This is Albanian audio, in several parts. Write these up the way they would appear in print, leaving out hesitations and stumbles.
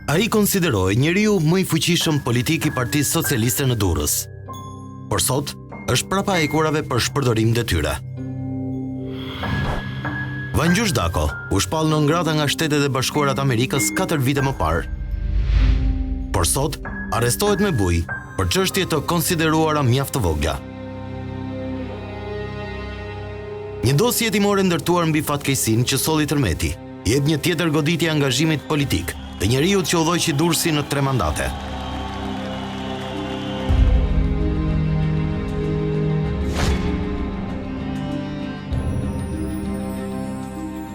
Ai konsideroi njeriu më i fuqishëm politik i Partisë Socialiste në Durrës. Por sot është prapa e kurave për shpërdorim detyre. Vangjush Dako u shpall në ngrata nga Shtetet e Bashkuara të Amerikës 4 vite më parë. Por sot arrestohet me bujë për çështje të konsideruara mjaft të vogla. Një dosje hetimore ndërtuar mbi fatkeqësinë që solli tërmeti jep një tjetër goditje angazhimit politik të njeriut që udhëhoqi Durrësin në 3 mandate.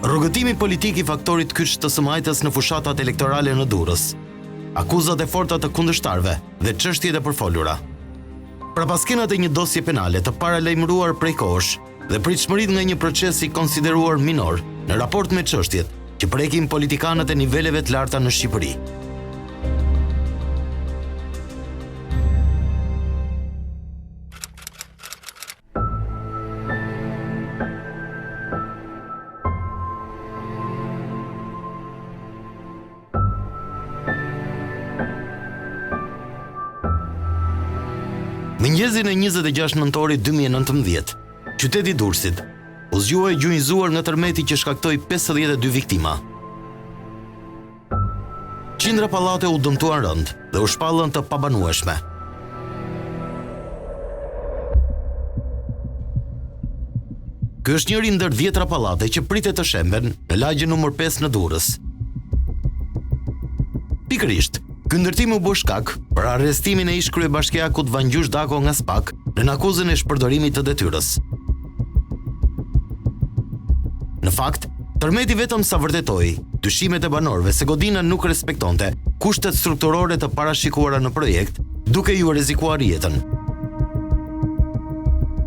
Rrugëtimi politik i faktorit Kyç të Sëmajtës në fushatat elektorale në Durrës, akuzat e forta të kundërshtarëve dhe çështjet e përfolura. Prapaskenat e një dosje penale të paralajmëruar prej kohësh dhe pritshmëritë nga një proces i konsideruar minor në raport me çështjet që prekin politikanët e niveleve të larta në Shqipëri. Mëngjesin e 26 nëntorit 2019, qyteti i Durrësit u zgjuaj gjunjëzuar nga tërmeti që shkaktoi 52 viktima. Qindra pallate u dëmtuan rënd dhe u shpallën të pabanueshme. Ky është njëri ndër 10 pallate që pritet të shemben në lagjen numër 5 në Durrës. Pikërisht, ky ndërtim u bë shkak për arrestimin e ish kryebashkiakut Vangjush Dako nga SPAK në akuzën e shpërdorimit të detyrës. Në fakt, tërmeti vetëm sa vërtetoi dyshimet e banorëve se Godina nuk respektonte kushtet strukturore të parashikuara në projekt, duke ju rrezikuar jetën.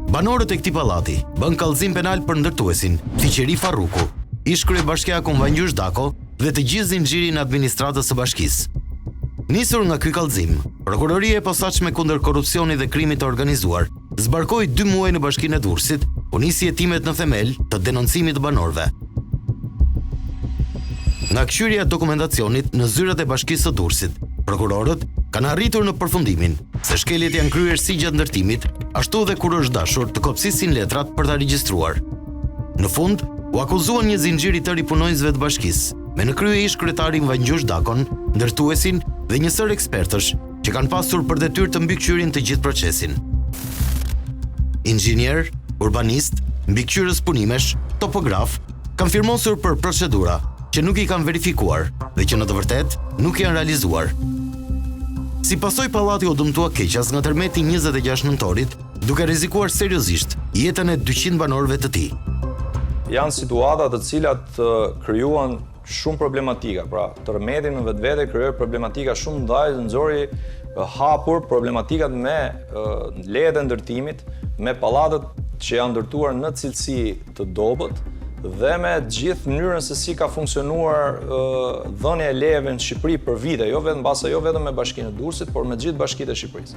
Banorët e këtij pallati bën kallëzim penal për ndërtuesin Fiqeri Farruku, ish kryebashkiakun Vangjush Dako dhe të gjithë zinxhirin e administratës së bashkisë. Nisur nga ky kallëzim, Prokuroria e Posaçme kundër korrupsionit dhe krimit të organizuar zbarkoi 2 muaj në Bashkinë e Durrësit, u nisi hetimet në themel të denoncimit të banorëve. Nga kthyrja e dokumentacionit në zyrat e Bashkisë së Durrësit, prokurorët kanë arritur në përfundimin se shkeljet janë kryer si gjatë ndërtimit, ashtu dhe kur është dashur të kopësisin letrat për ta regjistruar. Në fund, u akuzuan një zinxhir i tërë i punonjësve të bashkisë, me në krye ish kryetarin Vangjush Dakon, ndërtuesin dhe një sër ekspertësh që kanë pasur për detyrë të mbikëqyrin të gjithë procesin. Inxhinier, urbanist, mbikëqyrës punimesh, topograf, kanë firmosur për procedura që nuk i kanë verifikuar dhe që në të vërtetë nuk janë realizuar. Si pasojë pallati u dëmtua keqas nga tërmeti 26 nëntorit, duke rrezikuar seriozisht jetën e 200 banorëve të tij. Janë situata të cilat krijuan shumë problematika, pra tërmeti në vetvete krijoi problematika shumë ndaj, nxori hapur problematikat me lejet e ndërtimit, me pallatet që janë ndërtuar në cilësi të dobët dhe me gjithë mënyrën se si ka funksionuar dhënia e lejeve në Shqipëri për vite, jo vetëm me Bashkinë e Durrësit, por me gjithë bashkitë e Shqipërisë.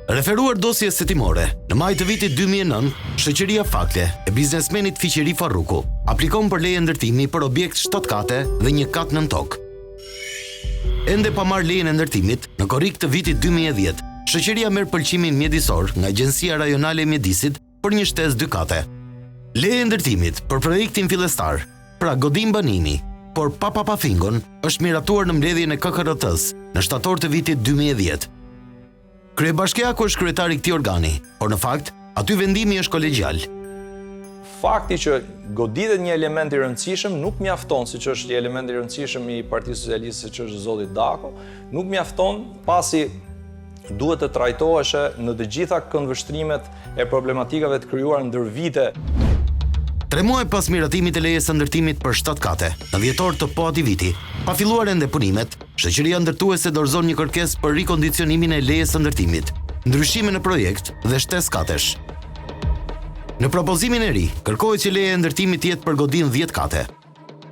Referuar dosjes hetimore, në maj të vitit 2009, shoqëria Fakle e biznesmenit Fiqeri Farruku aplikon për leje ndërtimi për objekt 7 kate dhe 1 kat nën tokë. Ende pa marrë lejen e ndërtimit, në korrik të vitit 2010, shoqëria merr pëlqimin mjedisor nga Agjencia Rajonale e Mjedisit për një shtesë 2 kate. Leja e ndërtimit për projektin fillestar, pra Godim Banimi, por pa pafingon, është miratuar në mbledhjen e KKRT-s në shtator të vitit 2010. Kryebashkiaku është kryetari i këtij organi, por në fakt, aty vendimi është kolegjial. Fakti që goditet një element i rëndësishëm nuk mjafton, siç është një element i rëndësishëm i Partisë Socialiste, siç është zoti Dako, nuk mjafton pasi duhet të trajtoheshe në të gjitha këndvështrimet e problematikave të krijuara ndër vite. 3 muaj pas miratimit të lejes së ndërtimit për 7 kate, në dhjetor të po atij viti, pa filluar ende punimet, shoqëria ndërtuese dorëzon një kërkesë për rikondicionimin e lejes së ndërtimit, ndryshime në projekt dhe shtesë katesh. Në propozimin e ri, kërkohet që leja e ndërtimit të jetë për godin 10 kate.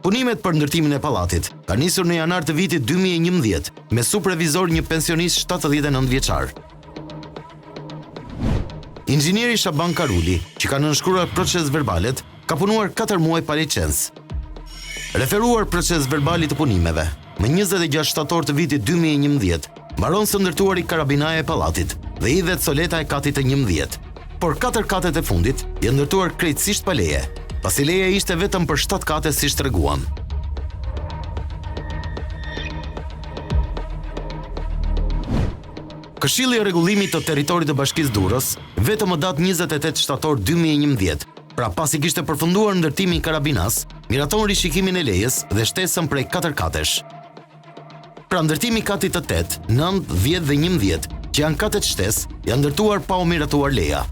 Punimet për ndërtimin e pallatit ka nisur në janar të vitit 2011 me supervizor një pensionist 79 vjeçar. Inxhinieri Shaban Karuli, që ka nënshkruar proces verbalet, ka punuar 4 muaj pa licencë. Referuar proces verbali të punimeve, me 26 shtator të vitit 2011, mbaron së ndërtuari karabinaja e pallatit dhe hidhet soleta e katit të 11. Por 4 katet e fundit janë ndërtuar krejtësisht pa leje, pasi leja ishte vetëm për 7 kate siç treguam. Këshilli i rregullimit të territorit të Bashkisë Durrës vetëm më datë 28 shtator 2011, pra pasi kishte përfunduar ndërtimi i karabinas, miraton rishikimin e lejes dhe shtesën prej 4 katesh. Pra ndërtimi i katit të 8, 9, 10 dhe 11, që janë katet shtesë, janë ndërtuar pa u miratuar leja.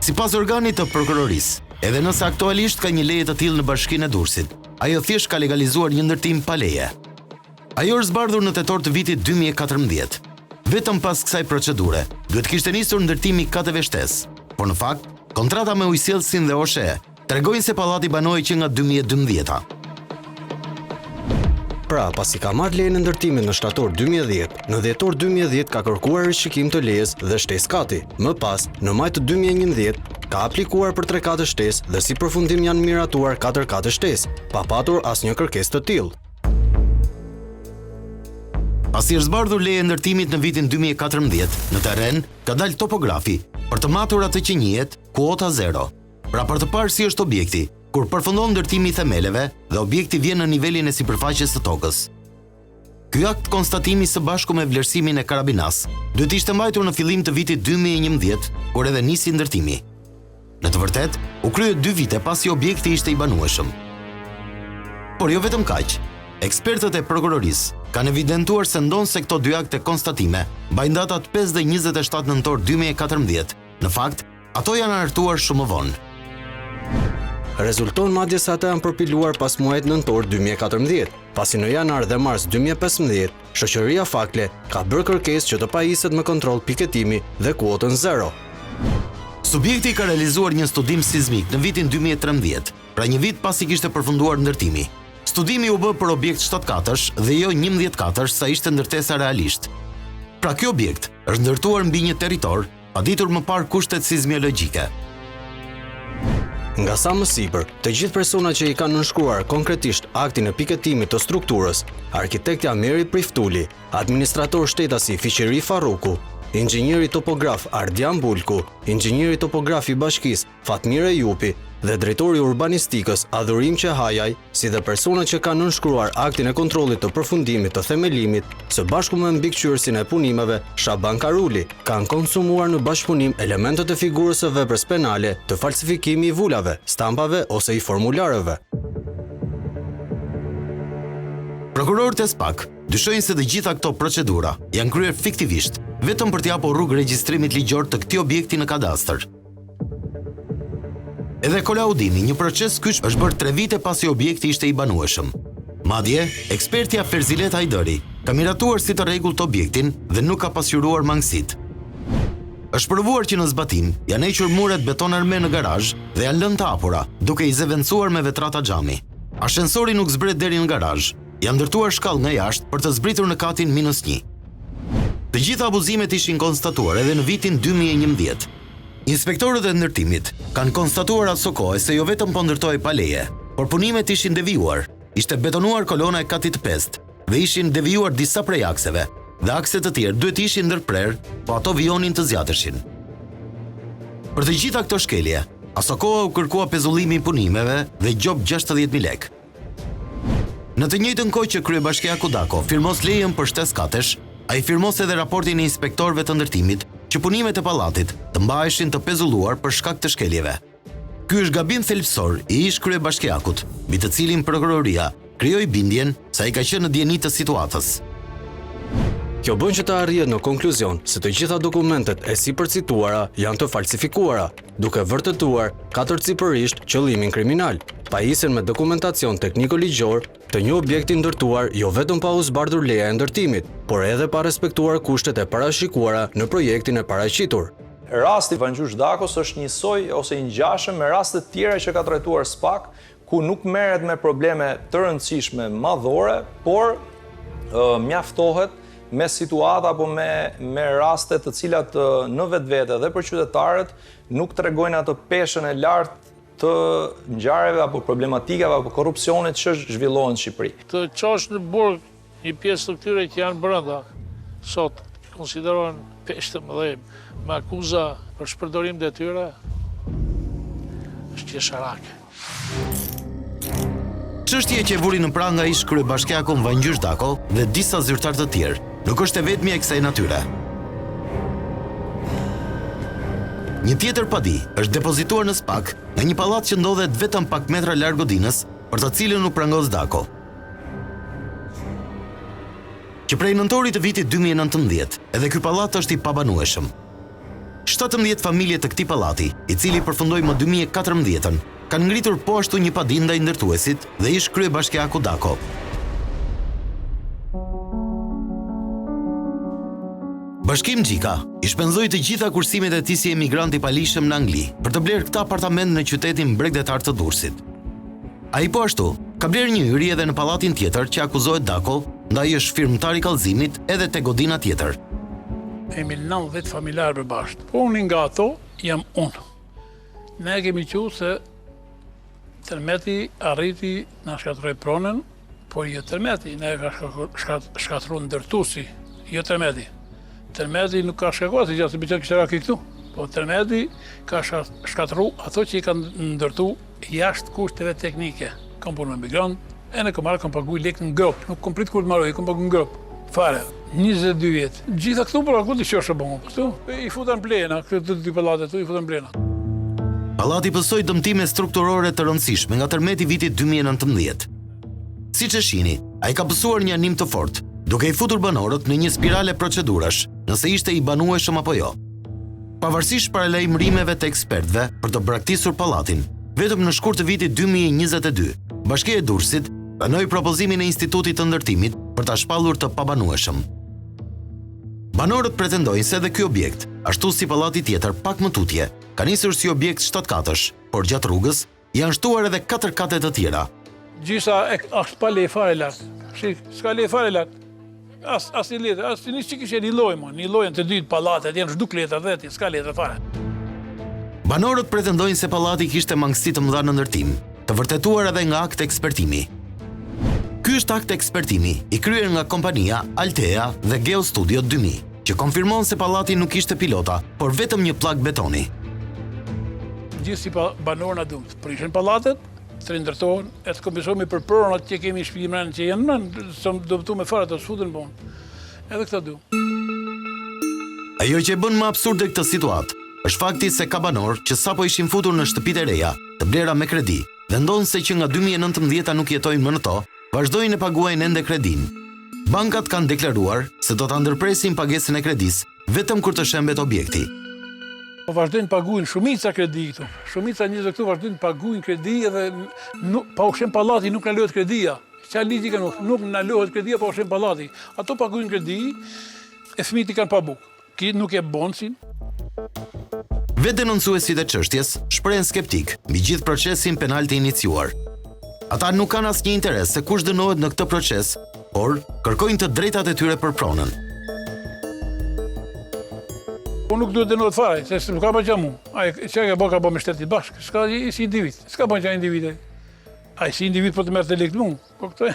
Sipas organit të prokurorisë, edhe nëse aktualisht ka një leje të tillë në Bashkinë e Durrësit, ajo thjesht ka legalizuar një ndërtim pa leje. Ajo është zbardhur në tetor të vitit 2014. Vetëm pas kësaj procedure, duhet kishte nisur ndërtimi kateve shtesë, por në fakt, kontrata me ujësjellësin dhe OSHE tregojnë se pallati banoi që nga 2012-a. Pra, pasi ka marrë lejen e ndërtimit në shtator 2010, në dhjetor 2010 ka kërkuar rishikim të lejes dhe shtesë kati. Më pas, në maj të 2011, ka aplikuar për 3 kate shtesë dhe si përfundim janë miratuar 4 kate shtesë, pa patur asnjë kërkesë të tillë. Pasi është zbardhur leja e ndërtimit në vitin 2014, në terren ka dalë topografi për të matur atë që njihet kuota 0. Pra për të parë si është objekti, kur përfundon ndërtimi i themeleve dhe objekti vjen në nivelin e sipërfaqes të tokës. Ky akt konstatimi së bashku me vlerësimin e karabinas duhet ishte mbajtur në fillim të vitit 2011, kur edhe nisi ndërtimi. Në të vërtetë, u krye 2 vite pasi objekti ishte i banueshëm. Por jo vetëm kaq. Ekspertët e prokurorisë kanë evidentuar se ndonë se këto 2 akte konstatime mbajnë datat 5 dhe 27 nëntor 2014. Në fakt, ato janë artuar shumë më vonë. Rezulton madje se ata janë përpiluar pas muajit nëntor 2014, pasi në janar dhe mars 2015, shoqëria Fakle ka bërë kërkesë që të pajiset me kontroll piketimi dhe kuotën 0. Subjekti ka realizuar një studim sismik në vitin 2013, pra një vit pasi kishte përfunduar ndërtimi. Studimi u bë për objekt 7 katësh dhe jo 11 katësh sa ishte ndërtesa realisht. Pra ky objekt është ndërtuar mbi një territor pa ditur më parë kushtet sismiologjike. Nga sa më sipër, të gjithë personat që i kanë nënshkruar konkretisht aktin e piketimit të strukturës, arkitektja Meri Priftuli, administrator shtetasi Fiqeri Farruku, inxhinieri topograf Ardian Bulku, inxhinieri topograf i Bashkisë Fatmire Jupi dhe drejtori urbanistikës Adhurim Qehajaj, si dhe personat që kanë nënshkruar aktin e kontrollit të përfundimit të themelimit, së bashku me mbikëqyrësin e punimeve Shaban Karuli, kanë konsumuar në bashkëpunim elementet e figurës së veprës penale të falsifikimi i vulave, stampave ose i formularëve. Prokurorët e SPAK dyshojnë se të gjitha këto procedura janë kryer fiktivisht, vetëm për t'i hapur rrugë regjistrimit ligjor të këtij objekti në kadastër. Edhe kolaudimi, një proces kyç është bërë 3 vite pasi objekti ishte i banueshëm. Madje, ekspertja Ferzilet Hajdari ka miratuar si të rregullt objektin dhe nuk ka pasqyruar mangësitë. Është provuar që në zbatim janë hequr muret beton arme në garazh dhe janë lënë të hapura, duke i zëvendësuar me vetrata xhami. Ashensori nuk zbret deri në garazh. Janë ndërtuar shkallë nga jashtë për të zbritur në katin -1. Të gjitha abuzimet ishin konstatuar edhe në vitin 2011. Inspektorët e ndërtimit kanë konstatuar atë kohë se jo vetëm po ndërtohej pa leje, por punimet ishin devijuar. Ishte betonuar kolona e katit 5 dhe ishin devijuar disa prej akseve, dhe akset të tjerë duhet ishin ndërprer, po ato vijonin të zjatërshin. Për të gjitha këto shkelje, aso kohë u kërkua pezullimi i punimeve dhe gjop 60.000 lekë. Në të njëjtën kohë që kryebashkia Kudako firmos lejen për shtesë katesh, ai firmos edhe raportin e inspektorëve të ndërtimit që punimet e pallatit të mbaheshin të pezulluar për shkak të shkeljeve. Ky është gabim thelbësor i ish kryebashkiakut, mbi të cilin prokuroria krijoi bindjen se ai ka qenë në dieni të situatës. Kjo bën që të arrihet në konkluzion se të gjitha dokumentet e sipërcituara janë të falsifikuara, duke vërtetuar katërcipërisht qëllimin kriminal, pajisjen me dokumentacion tekniko-ligjor të një objekti ndërtuar jo vetëm pa u zbardhur leja e ndërtimit, por edhe pa respektuar kushtet e parashikuara në projektin e paraqitur. Rasti Vangjush Dakos është njësoj ose i ngjashëm me rastet tjera që ka trajtuar SPAK, ku nuk merret me probleme të rëndësishme madhore, por mjaftohet me situata apo me raste të cilat në vetvete dhe për qytetarët nuk tregojnë atë peshën e lartë të ngjarjeve apo problematikave apo korrupsionit që zhvillohen në Shqipëri. Të qash në burg një pjesë të këtyre që janë brenda, sot konsiderohen peshë të mëdhej, me akuza për shpërdorim detyre, është qesharake. Çështja që vuri në pranga ish kryebashkiakun Vangjush Dako dhe disa zyrtar të tjerë, nuk është e vetmja e kësaj natyre. Një tjetër padi është depozituar në SPAK në një pallat që ndodhet vetëm pak metra larg godinës, për të cilën u prangos Dako. Që prej nëntorit të vitit 2019, edhe ky pallat është i pabanueshëm. 17 familje të këtij pallati, i cili përfundoi më 2014-ën, kanë ngritur po ashtu një padi ndaj ndërtuesit dhe ish kryebashkiaku Dako. Bashkim Gjika i shpenzoi të gjitha kursimet e tij si emigrant i palishëm në Angli për të blerë këtë apartament në qytetin bregdetar të Durrësit. Ai po ashtu ka blerë një hyri edhe në pallatin tjetër që akuzohet Dako, ndaj është firmtar i kallëzimit edhe te godina tjetër. Kemi 90 familjarë për bashkë. Po unë nga ato jam unë. Ne kemi qenë se Tërmeti arriti na shkatroi pronën, por jo Tërmeti, ne ka shkatruar ndërtuesi, jo Tërmeti. Tërmeti nuk ka shkakuar se gjatë bëjë kishte raki këtu. Po Tërmeti ka shkatruar ato që i kanë ndërtu jashtë kushteve teknike. Kam punuar me migrant, e në kam paguaj lekë në grop, nuk kom prit kur të marroj, kam paguaj në grop. Fare, 22 vjet. Gjitha këtu por ku ti qosh apo këtu? I futan plena, këtu dy pallate këtu i futan plena. Pallati pësoi dëmtime strukturore të rëndësishme nga tërmeti vitit 2019. Siç e shihni, ai ka pësuar një anim të fortë, duke i futur banorët në një spirale procedurash, nëse ishte i banueshëm apo jo. Pavarësisht paralajmërimeve të ekspertëve për të braktisur pallatin, vetëm në shkurt të vitit 2022, Bashkia e Durrësit pranoi propozimin e Institutit të Ndërtimit për ta shpallur të pabanueshëm. Banorët pretendojnë se edhe ky objekt, ashtu si pallati tjetër pak më tutje, ka nisur si objekt 7 katësh, por gjatë rrugës janë shtuar edhe 4 kate të tjera. Gjitha është pa le fare lart. Shik, s'ka le fare lart. As një letër, as një që kishe një lojë, një lojën të dytë pallatet, janë shduk letër dhe s'ka letër fare. Banorët pretendojnë se pallati kishte mangësi të mëdha në ndërtim, të vërtetuar edhe nga akt ekspertimi. Ky është akt ekspertimi i kryer nga kompania Altea dhe Geostudio 2000, që konfirmon se pallati nuk ishte pilota, por vetëm një pllak betoni. Gjithë si banorë na dumt, prishin pallatet, të rindërtohen, e të kompensohemi për pronat që kemi shtëpi mbrana që janë më, som dëmtu me fare të sfutën bon. Edhe këtë du. Ajo që e bën më absurde këtë situatë është fakti se ka banor që sapo ishin futur në shtëpitë e reja, të blera me kredi, dhe ndonë se që nga 2019 nuk jetojnë më në to, vazhdojnë e paguajnë ende kredin. Bankat kanë deklaruar se do ta ndërpresin pagesën e kredisë vetëm kur të shembet objekti. Po vazhdojnë paguajnë shumica kredi këtu. Shumica njerëzve këtu vazhdojnë paguajnë kredi edhe pa ushem pallati nuk na lëhet kredia. Çfarë ligji kanë nuk na lëhet kredia pa ushem pallati. Ato paguajnë kredi e fëmijët i kanë pa bukë. Ki nuk e bonsin. Vetë denoncuesit e çështjes shprehen skeptik mbi gjithë procesin penal të iniciuar. Ata nuk kanë asnjë interes se kush dënohet në këtë proces, por kërkojnë të drejtat e tyre për pronën. Po nuk duhet dënohet fare, se nuk ka bëjë mu. Ai çka ka bë me shtetin bashkë, s'ka si individ. S'ka bëjë individ. Ai si individ po të merrte lekë mu. Po këto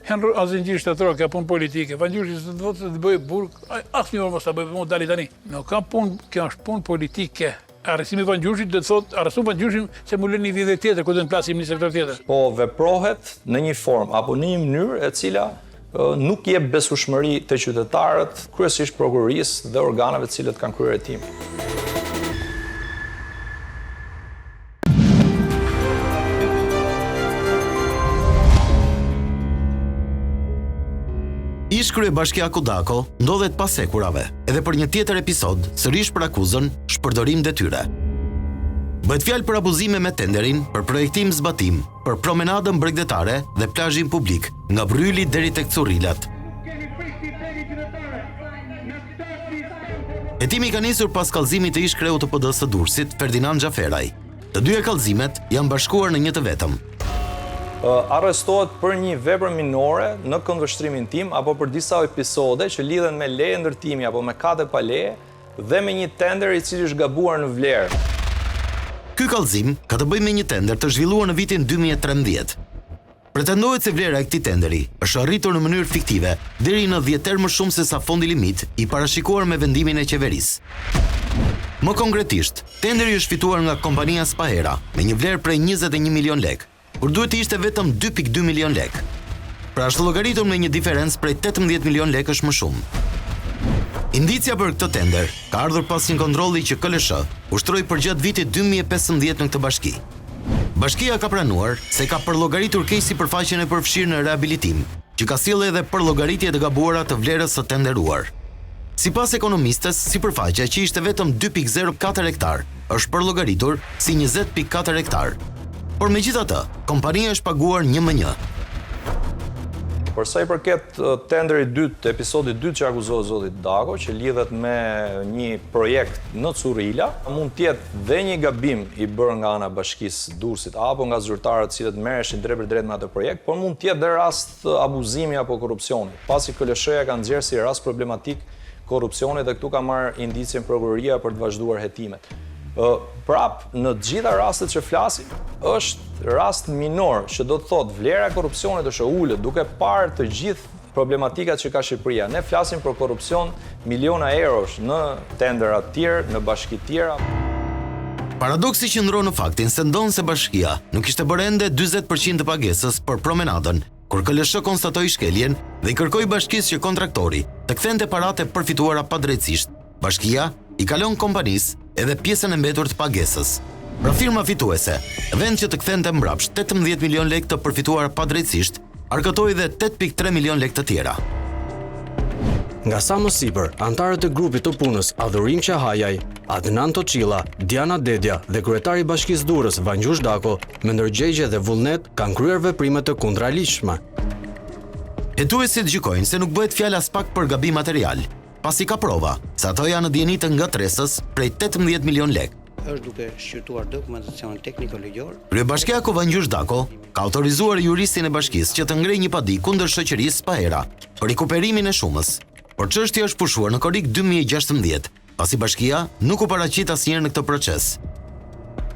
janë azinxhir shtetëror, ka punë politike. Vangjushi se do të bëjë burg, asnjëherë mos ta bëjë, mos dali tani. Nuk ka punë, kjo është punë politike. Arrestimi i Vangjushit do të thotë arrestu Vangjushin se mu lëni vite tjetër ku do të plasim një sektor tjetër. Po veprohet në një formë apo në një mënyrë e cila nuk jep besueshmëri te qytetarët, kryesisht prokurorisë dhe organeve të cilët kanë kryer hetim. Ish kryebashkiaku Dako ndodhet pas hekurave, edhe për një tjetër episod, sërish për akuzën shpërdorim detyre. Bëhet fjalë për abuzime me tenderin, për projektim zbatim, për promenadën bregdetare dhe plazhin publik, nga Bryli deri tek Currilat. Hetimi ka nisur pas kallëzimit të ish kreut të PD-s së Durrësit, Ferdinand Xhaferaj. Të dyja kallëzimet janë bashkuar në një të vetëm. Arrestohet për një vepër minore në këndvështrimin tim apo për disa episode që lidhen me leje ndërtimi apo me kate pa leje dhe me një tender i cili është gabuar në vlerë. Ky kallëzim ka të bëjë me një tender të zhvilluar në vitin 2013. Pretendohet se vlera e këtij tenderi është arritur në mënyrë fiktive deri në 10 herë më shumë se sa fondi limit i parashikuar me vendimin e qeverisë. Më konkretisht, tenderi është fituar nga kompania Spahera me një vlerë prej 21 milion lek, kur duhet të ishte vetëm 2.2 milion lek. Pra është llogaritur me një diferencë prej 18 milion lek është më shumë. Indicia për këtë tender ka ardhur pas një kontrolli që KLSH ushtroi përgjatë vitit 2015 në këtë bashki. Bashkia ka pranuar se ka përllogaritur keq sipërfaqen e përfshirë në rehabilitim, që ka sjellë edhe përllogaritje të gabuara të vlerës së tenderuar. Sipas ekonomistës, sipërfaqja që ishte vetëm 2.04 hektar është përllogaritur si 20.4 hektar. Por megjithatë, kompania është paguar 1/1. Për sa i përket tenderit dytë, episodit 2 që akuzohet zoti Dako, që lidhet me një projekt në Currila, mund të jetë dhe një gabim i bërë nga ana Bashkisë Durrësit apo nga zyrtarët të cilët merreshin drejt për drejt me atë projekt, por mund të jetë dhe rast abuzimi apo korrupsioni. Pasi KLSH-ja ka nxjerrë si rast problematik korrupsioni dhe këtu ka marrë indicjen prokuroria për të vazhduar hetimet. Prap, në të gjitha rastet që flasim, është rast minor, që do të thotë vlera e korrupsionit është e ulët, duke parë të gjithë problematikat që ka Shqipëria. Ne flasim për korrupsion miliona eurosh në tendera të tjerë, në bashki të tjera. Paradoksi qëndron në faktin se ndonë se bashkia nuk ishte bërë ende 40% të pagesës për promenadën, kur KLSH konstatoi shkeljen dhe i kërkoi bashkisë që kontraktori të kthente paratë përfituara padrejtësisht. Bashkia i kalon kompanisë edhe pjesën e mbetur të pagesës. Pra firma fituese, vend që të kthente mbrapsht 18 milion lek të përfituara padrejtësisht, arkëtoi dhe 8.3 milion lek të tjera. Nga sa më sipër, antarët e grupit të punës Adhurim Qahajaj, Adnan Toçilla, Diana Dedja dhe kryetari i Bashkisë Durrës Vangjush Dako, me ndërgjegje dhe vullnet, kanë kryer veprime të kundraligjshme. Hetuesit gjykojnë se nuk bëhet fjalë as pak për gabim material, pasi ka prova se ato janë në dieni të ngatresës prej 18 milion lek. Është duke shqyrtuar dokumentacion tekniko-ligjor. Kryebashkiaku Vangjush Dako ka autorizuar juristin e bashkisë që të ngrejë një padi kundër shoqërisë Spahera për rikuperimin e shumës. Por çështja është pushuar në korrik 2016, pasi bashkia nuk u paraqit asnjëherë në këtë proces.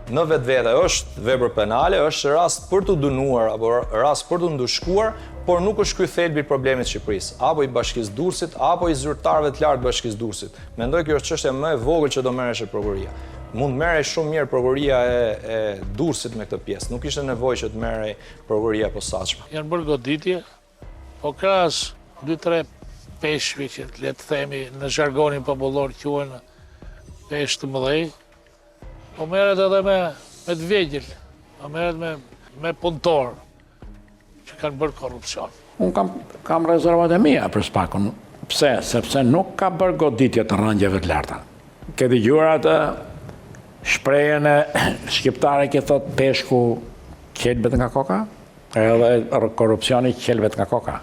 Në vetvete është vepër penale, është rast për të dënuar apo rast për të ndushkuar, por nuk është ky thelbi i problemit të Shqipërisë, apo i Bashkisë Durrësit, apo i zyrtarëve të lartë Bashkisë Durrësit. Mendoj kjo është çështje më e vogël që do merresh prokuroria. Mund merrej shumë mirë prokuroria e Durrësit me këtë pjesë. Nuk ishte nevojë që të merrej prokuroria e posaçme. Janë bërë goditje, po krahas 2-3 peshqve që le të themi në zhargonin popullor quhen peshq të mëdhej, po merret edhe me të vegjël, po merret me punëtor që kanë bërë korrupsion. Unë kam rezervat e mia për spakun. Pse? Sepse nuk ka bërë goditje të rëngjeve të larta. Ke dëgjuar atë shprehjen e shqiptare që thot peshku qelbet nga koka? Edhe korrupsioni qelbet nga koka.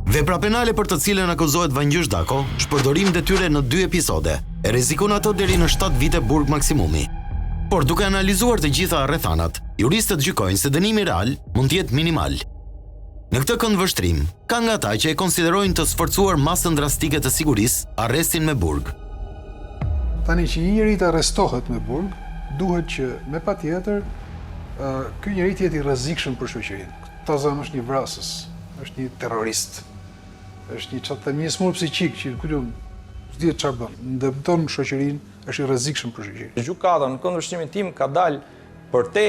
Vepra penale për të cilën akuzohet Vangjush Dako, shpërdorim detyre në 2 episode, e rrezikon ato deri në 7 vite burg maksimumi. Por duke analizuar të gjitha rrethanat, juristët gjykojnë se dënimi real mund të jetë minimal. Në këtë këndvështrim, ka nga ata që e konsiderojnë të sforcuar masën drastike të sigurisë arrestin me burg. Tani që një njeri të arrestohet me burg, duhet që me patjetër ky njeri të jetë i rrezikshëm për shoqërinë. Tazan është një vrasës, është një terrorist. Është një çatëmjes smur psiqik që kujton s'dihet çfarë bën. Ndërton shoqërinë, është i rrezikshëm për shoqërinë. Gjykata në këndvështrimin tim ka dalë për te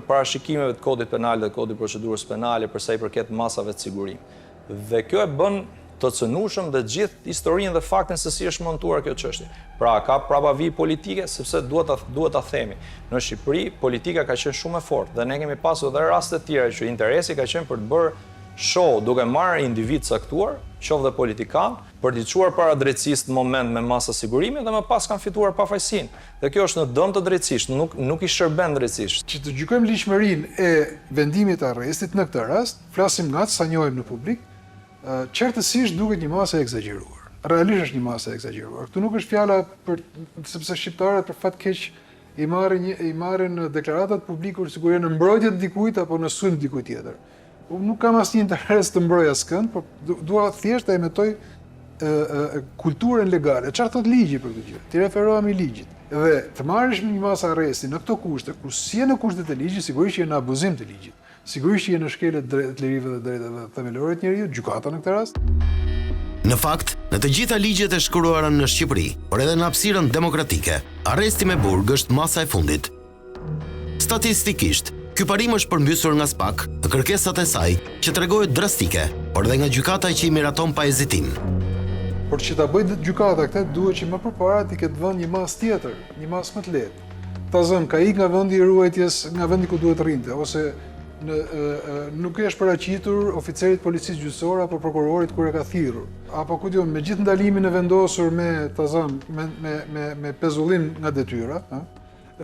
parashikimeve të kodit penal dhe kodit procedurës penale për sa i përket masave të sigurim. Dhe kjo e bën të cënueshëm dhe gjithë historinë dhe faktin se si është montuar kjo çështje. Pra ka prapavi politike sepse duhet ta themi. Në Shqipëri politika ka qenë shumë e fortë dhe ne kemi pasur edhe raste të tjera që interesi ka qenë për të bërë show duke marrë individ caktuar, qoftë dhe politikan, për t'i çuar para drejtësisë në moment me masa sigurimi dhe më pas kanë fituar pafajësinë. Dhe kjo është në dëm të drejtësisë, nuk i shërben drejtësisht. Që të gjykojmë ligjshmërinë e vendimit të arrestit në këtë rast, flasim nga sa njohim në publik, qartësisht duket një masë e egzageruar. Realisht është një masë e egzageruar. Këtu nuk është fjala sepse shqiptarët për fat keq i marrin deklaratat publike sigurisht në mbrojtje të dikujt apo në sulm dikujt tjetër. Unë nuk kam asnjë interes të mbroj askënd, por dua thjesht të emetoj kulturën legale. Çfarë thot ligji për këtë gjë? Ti referohemi ligjit. Dhe të marrësh një mas arresti në këto kushte, kur si je në kushtet e ligjit, sigurisht që je në abuzim të ligjit. Sigurisht që je në shkeljet të lirive dhe drejtave themelore të njeriut, gjykata në këtë rast. Në fakt, në të gjitha ligjet e shkruara në Shqipëri, por edhe në hapësirën demokratike, arresti me burg është masa e fundit. Statistikisht, ky parim është përmbysur nga SPAK në kërkesat e saj që tregohet drastike, por edhe nga gjykata që i miraton pa hezitim. Por që ta bëjë gjykata këtë, duhet që më përpara ti ketë vënë një mas tjetër, një mas më të lehtë. Ta zënë ka ikë nga vendi i ruajtjes, nga vendi ku duhet rrinte, ose nuk është paraqitur oficerit policisë gjyqësore apo prokurorit kur e ka thirrur. Apo ku diun, me gjithë ndalimin e vendosur me ta zënë me pezullin nga detyra,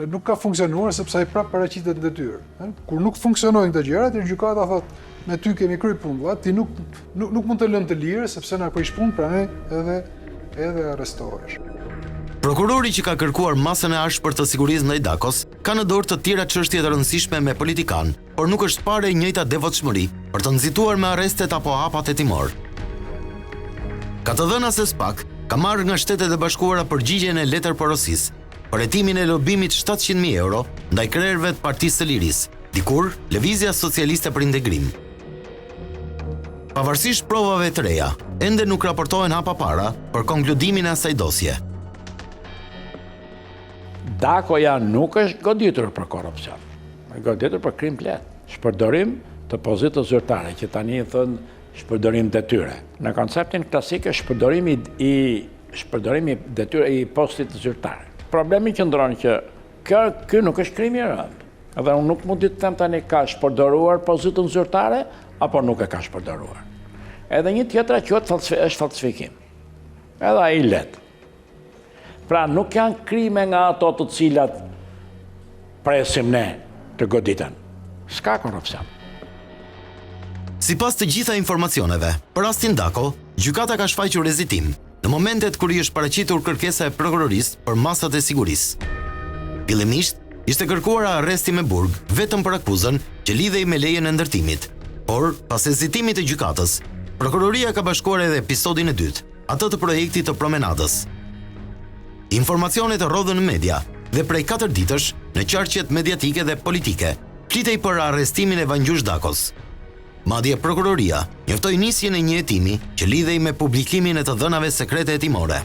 nuk ka funksionuar sepse ai prapë paraqitet në detyrë. Kur nuk funksionojnë këto gjëra, atë gjykata thotë me ty kemi kryer punë, ti nuk mund të lënë të lirë sepse na prish punë, prandaj edhe arrestohesh. Prokurori që ka kërkuar masën e ashpër të sigurisë ndaj Dakos ka në dorë të tjera çështje të rëndësishme me politikan, por nuk është parë e njëjta devotshmëri për të nxituar me arrestet apo hapat e timor. Ka të dhëna se SPAK ka marrë nga Shtetet e Bashkuara përgjigjen e letërporosisë për hetimin e lobimit 700.000 euro ndaj krerëve të Partisë së Lirisë, dikur Lëvizja Socialiste për Integrim. Pavarësisht provave të reja, ende nuk raportohen hapa para për konkludimin e asaj dosje. Dakoja nuk është goditur për korupcion, është goditur për krim të lehtë. Shpërdorim të pozitës zyrtare, që tani thënë shpërdorim detyre. Në konceptin klasik është shpërdorimi detyre i postit zyrtare. Problemi qëndron që ky nuk është krim i rënd. Edhe unë nuk mund të them tani ka shpërdoruar pozitën zyrtare apo nuk e ka shpërdoruar. Edhe një tjetra quhet është falsifikim. Edhe ai let. Pra nuk janë krime nga ato të cilat presim ne të goditen. S'ka korupcion. Sipas të gjitha informacioneve, për rastin Dako, gjykata ka shfaqur hezitim në momentet kur i është paraqitur kërkesa e prokurorisë për masat e sigurisë. Fillimisht, ishte kërkuar arresti me burg vetëm për akuzën që lidhej me lejen e ndërtimit, por pas hezitimit të gjykatës, prokuroria ka bashkuar edhe episodin e dytë, atë të projektit të promenadës. Informacionet rrodhën në media dhe prej 4 ditësh në qarqet mediatike dhe politike, flitej për arrestimin e Vangjush Dakos. Madje prokuroria njoftoi nisjen e një hetimi që lidhej me publikimin e të dhënave sekrete hetimore.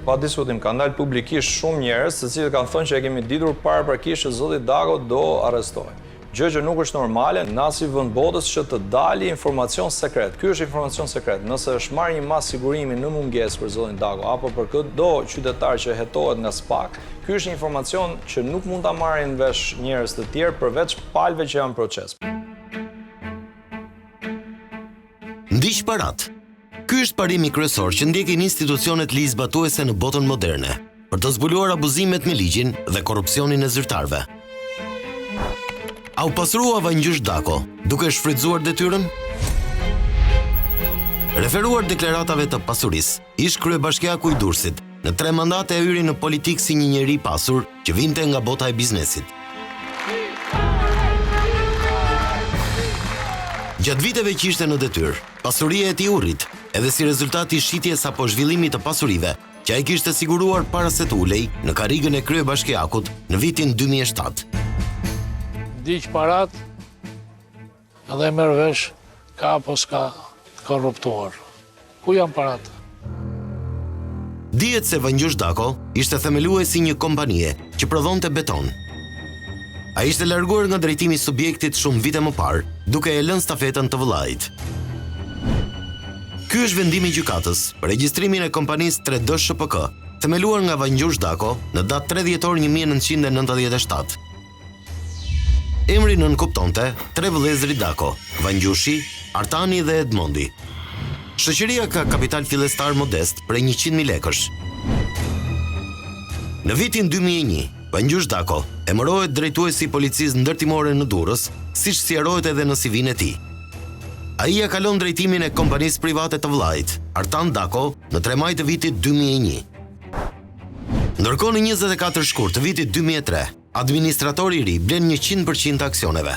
Pa diskutim, ka ndalë publikisht shumë njerëz se cilët kanë thënë që e kemi ditur paraprakisht që zoti Dako do arrestohet. Gjë që nuk është normale në asnjë vend botës që të dalë informacion sekret. Ky është informacion sekret. Nëse është marrë një mas sigurimi në mungesë për zotin Dako apo për çdo qytetar që hetohet nga SPAK, ky është një informacion që nuk mund ta marrin vesh njerëz të tjerë përveç palëve që janë proces. Ndiq parat. Ky është parimi kryesor që ndjekin institucionet ligjzbatuese në botën moderne për të zbuluar abuzimet me ligjin dhe korrupsionin e zyrtarëve. A u pasrua Vangjush Dako duke shfrytzuar detyrën? Referuar deklaratave të pasurisë, ish kryebashkiaku i Durrësit në 3 mandate e hyri në politikë si një njeri pasur që vinte nga bota e biznesit. Gjatë viteve që ishte në detyrë, pasuria e tij u rrit, edhe si rezultati i shitjes apo zhvillimit të pasurive që ai kishte siguruar para se të ulej në karrigën e kryebashkiakut në vitin 2007. Diq parat edhe merr vesh ka apo s'ka korruptuar. Ku janë parat? Dihet se Vangjush Dako ishte themeluesi një kompanie që prodhonte beton. Ai ishte larguar nga drejtimi i subjektit shumë vite më parë, duke e lënë stafetën të vëllait. Ky është vendimi i gjykatës për regjistrimin e kompanisë 3D SHPK, themeluar nga Vangjush Dako në datë 3 dhjetor 1997. Emri nënkuptonte 3 vëllezërit Dako, Vangjushi, Artani dhe Edmondi. Shoqëria ka kapital fillestar modest prej 100.000 lekësh. Në vitin 2001, Vangjush Dako emërohet drejtuesi i policisë ndërtimore në Durrës, siç sqarohet edhe në CV-n e tij. Ai ja kalon drejtimin e kompanisë private të vëllait, Artan Dako, në 3 maj të vitit 2001. Ndërkohë në 24 shkurt të vitit 2003, administratori i ri blen 100% të aksioneve.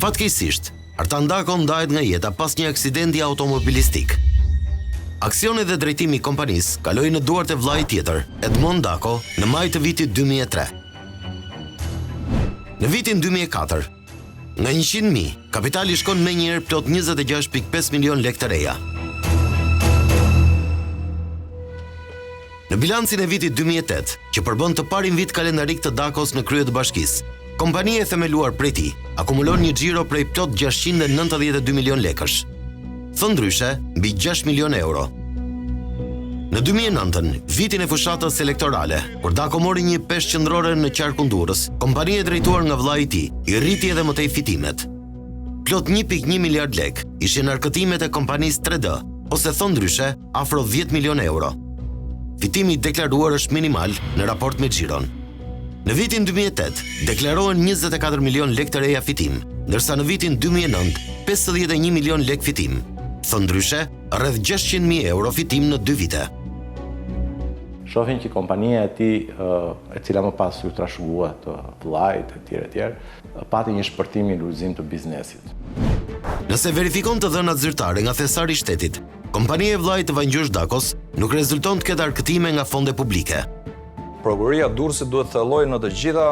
Fatkeqësisht, Artan Dako ndahet nga jeta pas një aksidenti automobilistik. Aksioni dhe drejtimi i kompanisë kaloi në duart e vllait tjetër, Edmond Dako, në maj të vitit 2003. Në vitin 2004, nga 100.000, kapitali shkon me njëherë plot 26.5 milion lekë të reja. Në bilancin e vitit 2008, që përbën të parin vit kalendarik të Dakos në krye të bashkisë, kompania e themeluar prej tij akumulon një xhiro prej plot 692 milion lekësh. Thëndryshe, mbi 6 milion euro. Në 2009, vitin e fushatës elektorale, kur Dako mori një peshë qendrore në qarkun Durrës, kompania e drejtuar nga vllai i tij i rriti edhe më tej fitimet. Plot 1.1 miliard lek ishin arkëtimet e kompanisë 3D, ose thëndryshe, afro 10 milion euro. Fitimi deklaruar është minimal në raport me xhiron. Në vitin 2008, deklarohen 24 milion lek të reja fitim, ndërsa në vitin 2009, 51 milion lek fitim. Thëndryshe, rreth 600.000 euro fitim në 2 vite. Shohin që kompania e tij, e cila më pas ju trashëgua të vllait e tjerë, pati një shpërtim i lulëzim të biznesit. Nëse verifikon të dhënat zyrtare nga thesari i shtetit, kompania e vllait të Vangjush Dakos nuk rezulton të ketë arkëtime nga fonde publike. Prokuroria e Durrësit duhet të thellojë në të gjitha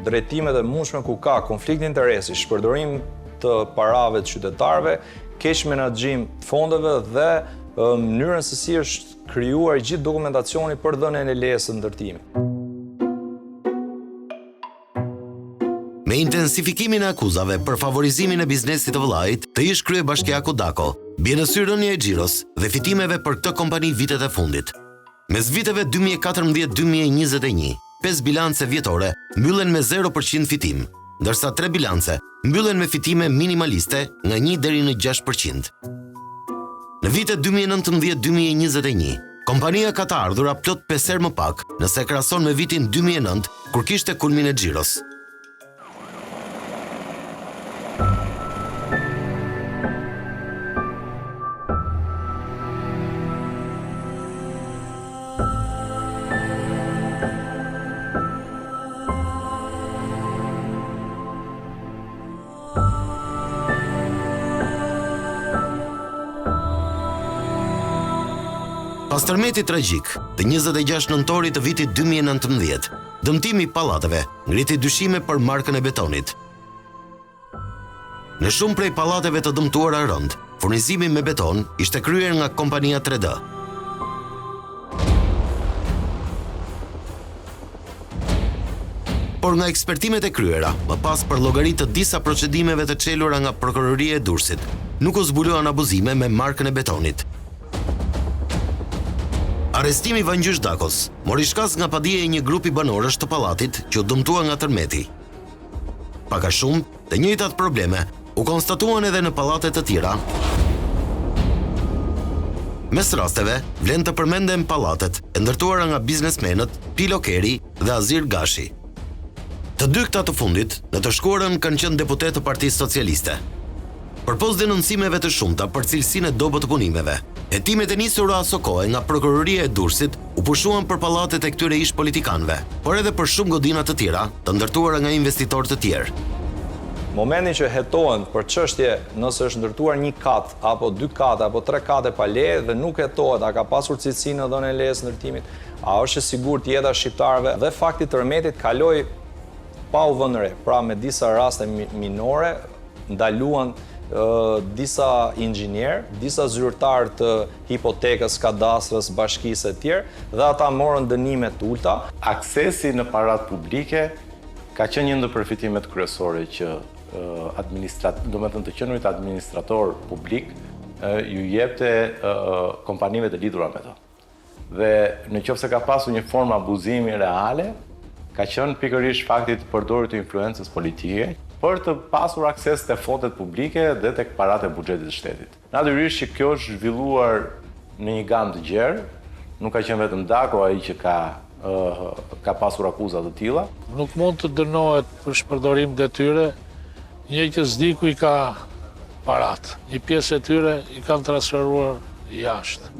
drejtimet e mundshme ku ka konflikt interesi, shpërdorim të parave të qytetarëve, keq menaxhim të fondeve dhe mënyrën se si është krijuar gjithë dokumentacioni për dhënien e lejes së ndërtimit. Me intensifikimin e akuzave për favorizimin e biznesit të vllait të ish kryebashkiaku Dako, bie në sy rënja e xhiros dhe fitimeve për këtë kompani vitet e fundit. Mes viteve 2014-2021, 5 bilance vjetore mbyllen me 0% fitim, ndërsa 3 bilance mbyllen me fitime minimaliste nga 1 deri në 6%. Në vitet 2019-2021, kompania ka të ardhura plot 5 herë më pak nëse krahason me vitin 2009 kur kishte kulmin e xhiros. Pas tërmetit tragjik të 26 nëntorit të vitit 2019, dëmtimi i pallateve ngriti dyshime për markën e betonit. Në shumë prej pallateve të dëmtuara rënd, furnizimi me beton ishte kryer nga kompania 3D. Por nga ekspertimet e kryera, më pas për llogaritë të disa procedimeve të çelura nga Prokuroria e Durrësit, nuk u zbuluan abuzime me markën e betonit. Arrestimi i Vangjush Dakos mori shkas nga padije e një grupi banorësh të pallatit që u dëmtua nga tërmeti. Pak a shumë, të njëjtat probleme u konstatuan edhe në pallate të tjera. Mes rasteve, vlen të përmenden pallatet e ndërtuara nga biznesmenët Pilo Keri dhe Azir Gashi. Të dy këta të fundit, në të shkuarën kanë qenë deputet të Partisë Socialiste. Përpos denoncimeve të shumta për cilësinë e dobët të punimeve, hetimet e nisura aso kohe nga Prokuroria e Durrësit u pushuan për pallatet e këtyre ish politikanëve, por edhe për shumë godina të tjera, të ndërtuara nga investitorë të tjerë. Momentin që hetohen për çështje nëse është ndërtuar 1 kat apo 2 kate apo 3 kate pa leje dhe nuk hetohet a ka pasur cilësi në dhënien e lejes ndërtimit, a është e sigurt jeta e shqiptarëve dhe fakti tërmetit kaloi pa u vënë re. Pra me disa raste minore ndaluan disa inxhinier, disa zyrtar të hipotekës, kadastrës, bashkisë e tjerë dhe ata morën dënime të ulta. Aksesi në parat publike ka qenë një ndër përfitimet kryesore që të qenurit administrator publik ju jepte kompanive të lidhura me to. Dhe në qoftë se ka pasur një formë abuzimi reale, ka qenë pikërisht fakti të përdorit të influencës politike për të pasur akses të fondet publike dhe tek paratë e buxhetit të shtetit. Natyrisht që kjo është zhvilluar në një gamë të gjerë, nuk ka qenë vetëm Dako ai që ka pasur akuza të tilla. Nuk mund të dënohet për shpërdorim detyre një që s'di ku i ka parat. Një pjesë e tyre i kanë transferuar jashtë.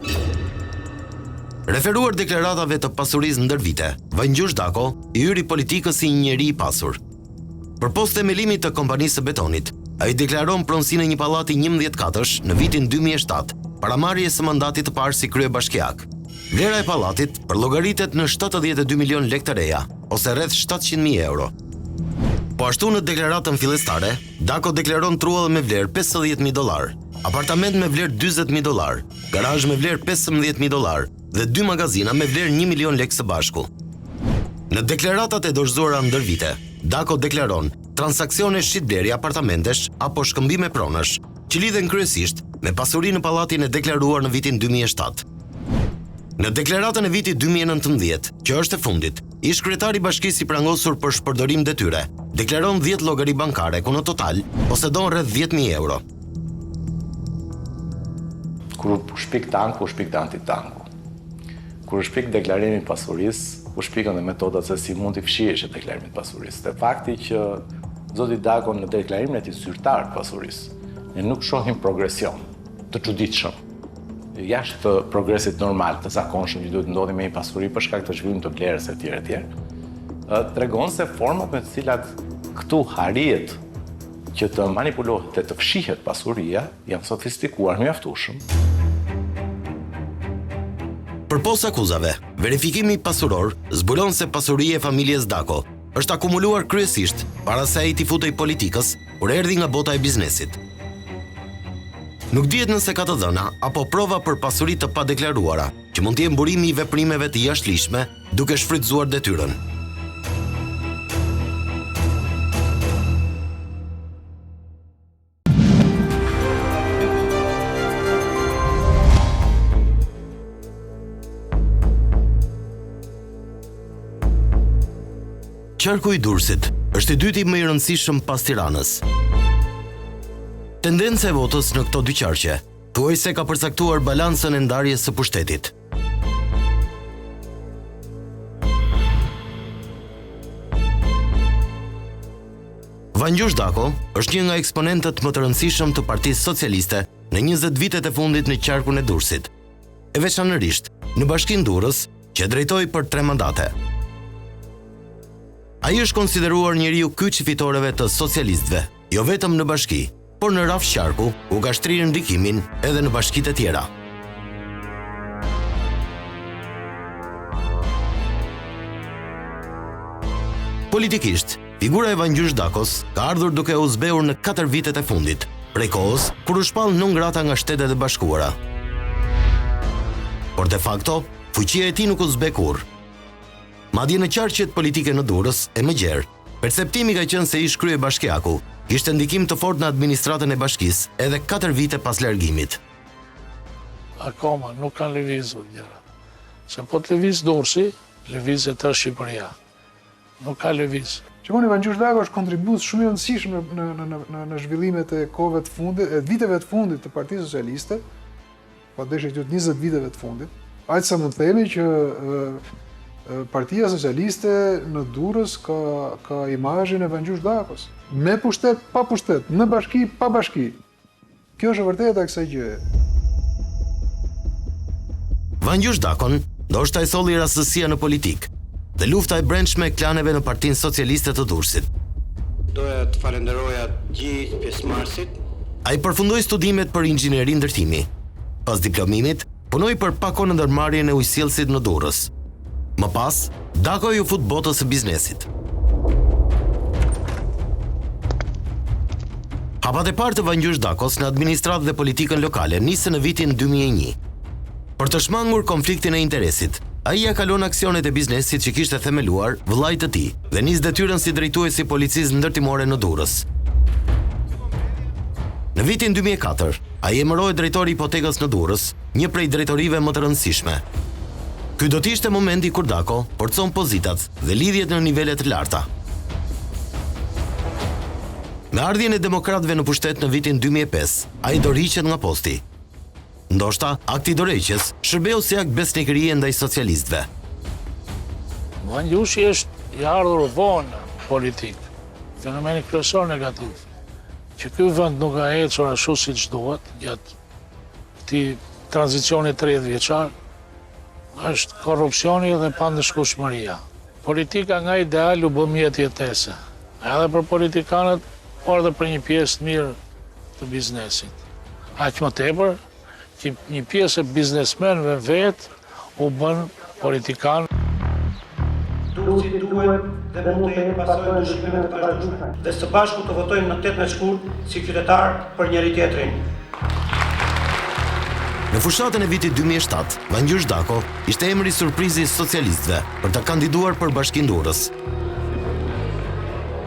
Referuar deklaratave të pasurisë ndër vite, Vangjush Dako i hyri politikës si një njeri i pasur. Përpos themelimit të kompanisë së betonit, ai deklaron pronësinë e një pallati 11 katësh në vitin 2007 paramarrjes së mandatit të parë si kryebashkiak. Vlera e pallatit përllogaritet në 72 milion lekë të reja, ose rreth 700.000 euro. Po ashtu në deklaratën fillestare, Dako deklaron truall me vlerë $50.000, apartament me vlerë $40.000, garazh me vlerë $15.000 dhe 2 magazina me vlerë 1 milion lekë së bashku. Në deklaratat e dorëzuara ndër vite, Dako deklaron transaksione shitblerje apartamentesh apo shkëmbime pronash, që lidhen kryesisht me pasuri në pallatin e deklaruar në vitin 2007. Në deklaratën e vitit 2019, që është e fundit, ish kryetari i bashkisë i prangosur për shpërdorim detyre, deklaron 10 llogari bankare ku në total posedon rreth 10.000 euro. Kur u shpik tanku, u shpik antitanku. Kur u shpik deklarimi i pasurisë, u shpikën dhe metodat se si mund të fshihesh e deklarimi të pasurisë. Te fakti që zoti Dako në deklarimin e tij zyrtar të pasurisë, ne nuk shohim progresion të çuditshëm, jashtë të progresit normal të zakonshëm që duhet ndodhi me një pasuri për shkak të zhvillimit të vlerës e tjerë, tregon se format me të cilat këtu harihet që të manipulohet dhe të fshihet pasuria janë sofistikuar mjaftueshëm. Përpos akuzave, verifikimi pasuror zbulon se pasuria e familjes Dako është akumuluar kryesisht para se ai t'i futej politikës kur erdhi nga bota e biznesit. Nuk dihet nëse ka të dhëna apo prova për pasuri të padeklaruara, që mund të jenë burimi i veprimeve të jashtëligjshme duke shfrytzuar detyrën. Qarku i Durrësit është i dyti më i rëndësishëm pas Tiranës. Tendenca e votës në këto dy qarqe thuajse ka përcaktuar balancën e ndarjes së pushtetit. Vangjush Dako është një nga eksponentët më të rëndësishëm të Partisë Socialiste në 20 vitet e fundit në qarkun e Durrësit, e veçanërisht në Bashkinë Durrës, që drejtoi për 3 mandate. Ai është konsideruar njeriu kyç i fitoreve të socialistëve, jo vetëm në bashki, por në rrafsh qarku u ka shtrirë ndikimin edhe në bashkitë e tjera. Politikisht, figura e Vangjush Dakos ka ardhur duke u zbehur në 4 vitet e fundit, prej kohës kur u shpall non grata nga Shtetet e Bashkuara. Por de facto, fuqia e tij nuk u zbe kurrë. Madje në qarqet politike në Durrës e më gjerë, perceptimi ka qenë se ish kryebashkiaku kishte ndikim të fortë në administratën e bashkisë edhe 4 vite pas largimit. Akoma nuk kanë lëvizur gjërat. Se po të lëviz Durrësi, lëvizet të Shqipëria. Nuk ka lëviz. Shikoni, Vangjush Dako është kontribues shumë i rëndësishëm në zhvillimet e kohëve të fundit, e viteve të fundit të Partisë Socialiste, padyshim që 20 viteve të fundit. Aq sa mund të themi që Partia Socialiste në Durrës ka imazhin e Vangjush Dakos. Me pushtet, pa pushtet, në bashki, pa bashki. Kjo është e vërteta e kësaj gjëje. Vangjush Dakon ndoshta e solli rastësia në politik dhe lufta e brendshme e klaneve në Partinë Socialiste të Durrësit. Doja të falenderoja gjithë pjesëmarrësit. Ai përfundoi studimet për inxhinieri ndërtimi. Pas diplomimit, punoi për pakon në ndërmarrjen e ujësjellësit në Durrës. Më pas, Dako ju fut botës së biznesit. Hapat e parë të Vangjush Dakos në administratë dhe politikën lokale nisën në vitin 2001. Për të shmangur konfliktin e interesit, ai ja kalon aksionet e biznesit që kishte themeluar vëllait të tij dhe nis detyrën si drejtuesi i policisë ndërtimore në Durrës. Në vitin 2004, ai emëroi drejtori i hipotekës në Durrës, një prej drejtorive më të rëndësishme. Ky do të ishte momenti kur Dako forcon pozitat dhe lidhjet në nivele të larta. Me ardhjen e demokratëve në pushtet në vitin 2005, ai dorëhiqet nga posti. Ndoshta akti i dorëheqjes shërbeu si akt besnikërie ndaj socialistëve. Vangjushi është i ardhur vonë në politikë. Fenomeni kryesor negativ. Që ky vend nuk ka ecur ashtu siç duhet gjatë këtij tranzicioni 30 vjeçar, është korrupsioni dhe pandëshkueshmëria. Politika nga ideal u bë mjet jetese, edhe për politikanët, por edhe për një pjesë të mirë të biznesit. Aq më tepër që një pjesë e biznesmenëve vetë u bën politikanë. Durrësit duhet dhe mund të jenë pasojë të shkrimet të vazhdueshme dhe së bashku të votojnë në 18 shkurt si qytetar për njëri tjetrin. Në fushatën e vitit 2007, Vangjush Dako ishte emri surprizi i socialistëve për të kandiduar për Bashkinë Durrës.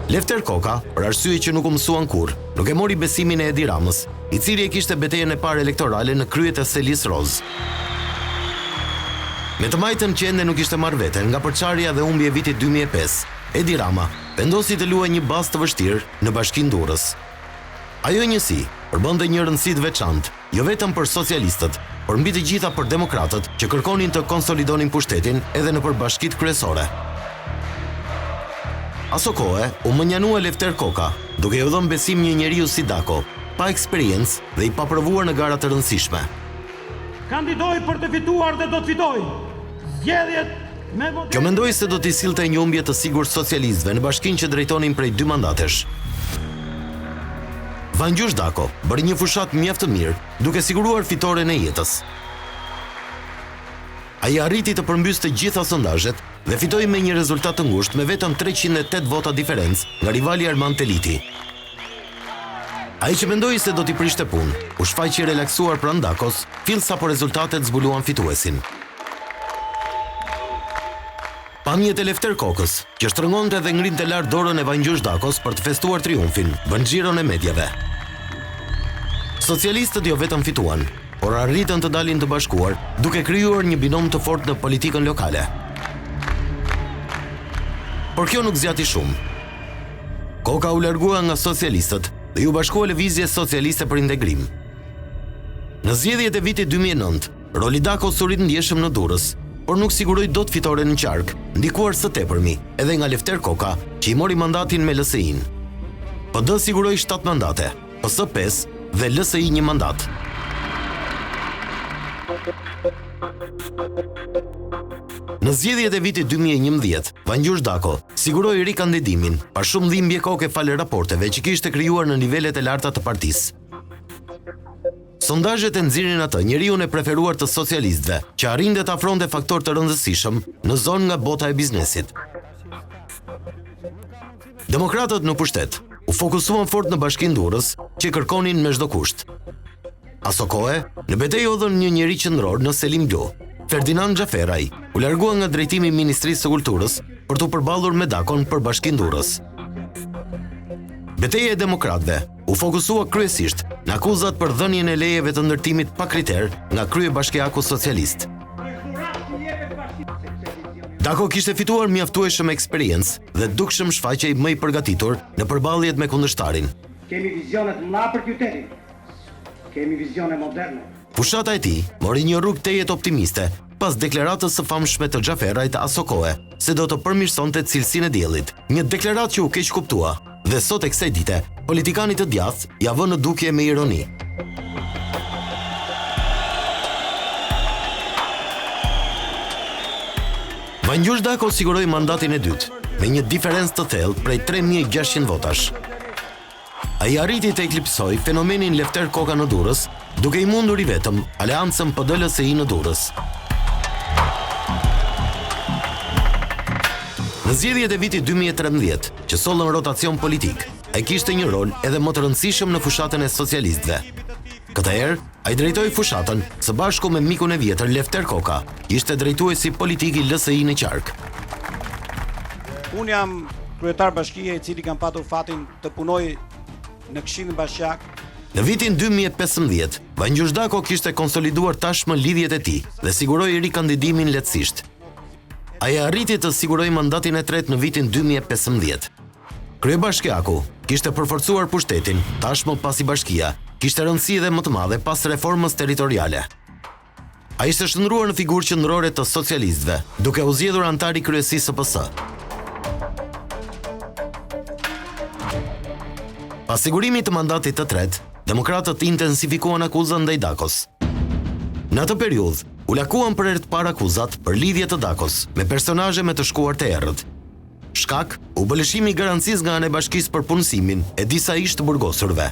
Lefter Koka, për arsye që nuk u mësuan kurrë, nuk e mori besimin e Edi Ramës, i cili e kishte betejën e parë elektorale në kryet e Selis Roz. Me të majtën që ende nuk ishte marrë veten nga përçarja dhe humbja e vitit 2005, Edi Rama vendosi të luajë një bazë të vështirë në Bashkinë Durrës. Ajo njësi përbënte një rëndësi të veçantë, jo vetëm për socialistët, por mbi të gjitha për demokratët që kërkonin të konsolidonin pushtetin edhe në përbashkitë kryesore. Aso kohë u mënjanua Lefter Koka, duke u dhënë besim një njeriu si Dako, pa eksperiencë dhe i paprovuar në gara të rëndësishme. Kandidoj për të fituar dhe do të fitoj. Zgjedhjet me votim. Kjo mendoi se do t'i sillte një humbje të sigurt socialistëve në bashkinë që drejtonin prej 2 mandatesh. Vangjush Dako bëri një fushat mjaft të mirë, duke siguruar fitoren e jetës. Ai arriti të përmbysë të gjitha sondazhet dhe fitoi me një rezultat të ngushtë me vetëm 308 vota diferencë nga rivali Armand Teliti. Ai që mendoi se do t'i prishte punë, u shfaqi relaksuar pranë Dakos, fill sapo rezultatet zbuluan fituesin. Pamjet e Lefter Kokës, që shtrëngonte dhe ngrinte lart dorën e Vangjush Dakos për të festuar triumfin, bën xhiron e mediave. Socialistët jo vetëm fituan, por arritën të dalin të bashkuar, duke krijuar një binom të fortë në politikën lokale. Por kjo nuk zgjati shumë. Koka u largua nga socialistët dhe ju bashkua Lëvizje Socialiste për Integrim. Në zgjedhjet e vitit 2009, roli Dakos u rit ndjeshëm në Durrës, por nuk siguroi dot fitoren në qark, ndikuar së tepërmi edhe nga Lefter Koka, që i mori mandatin me LSI-n. PD siguroi 7 mandate, PS 5 dhe LSI 1 mandat. Në zgjedhjet e vitit 2011, Vangjush Dako siguroi rikandidimin, pa shumë dhimbje koke fal raporteve që kishte krijuar në nivelet e larta të partisë. Sondazhet e nxirin atë njeriun e preferuar të socialistëve, që arrinte të afronte faktor të rëndësishëm në zonë nga bota e biznesit. Demokratët në pushtet u fokusuan fort në Bashkinë Durrës, që kërkonin me çdo kusht. Aso kohë, në betejë u dhën një njeri qendror në Selim Blu. Ferdinand Xhaferaj u largua nga drejtimi i Ministrisë së Kulturës për të përballur me Dakon për Bashkinë Durrës. Betejë e demokratëve u fokusua kryesisht në akuzat për dhënien e lejeve të ndërtimit pa kriter nga kryebashkiaku socialist. Dako kishte fituar mjaftueshëm eksperiencë dhe dukshëm shfaqej më i përgatitur në përballjet me kundërshtarin. Kemi vizione të mëdha për qytetin. Kemi vizione moderne. Fushata e tij mori një rrugë tejet optimiste pas deklaratës së famshme të Xhaferajt aso kohë se do të përmirësonte cilësinë e diellit, një deklaratë që u keq kuptua. Dhe sot e kësaj dite, politikanit të djathtë ja vënë në dukje me ironi. Vangjush Dako siguroi mandatin e dytë, me një diferencë të thellë prej 3600 votash. Ai arriti të eklipsoj fenomenin Lefter Koka në Durrës, duke i mundur i vetëm aleancën PD-LSI në Durrës. Në zgjedhjet e vitit 2013, që sollën rotacion politik, ai kishte një rol edhe më të rëndësishëm në fushatën e socialistëve. Këtë herë, ai drejtoi fushatën së bashku me mikun e vjetër Lefter Koka, ishte drejtuesi politik i LSI në qark. Unë jam kryetar bashkie i cili kam patur fatin të punoj në Këshillin Bashkiak. Në vitin 2015, Vangjush Dako kishte konsoliduar tashmë lidhjet e tij dhe siguroi rikandidimin lehtësisht. Ai arriti të sigurojë mandatin e tretë në vitin 2015. Kryebashkiaku kishte përforcuar pushtetin, tashmë pasi bashkia kishte rëndësi edhe më të madhe pas reformës territoriale. Ai ishte shndruar në figurë qendrore të socialistëve, duke u zgjedhur antar i kryesisë së PS. Pas sigurimit të mandatit të tretë, demokratët intensifikuan akuzën ndaj Dakos. Në atë periudhë, u lakuan për herë të parë akuzat për lidhje të Dakos me personazhe me të shkuar të errët. Shkak u bë lëshimi i garancisë nga ana e Bashkisë për punësimin e disa ish të burgosurve.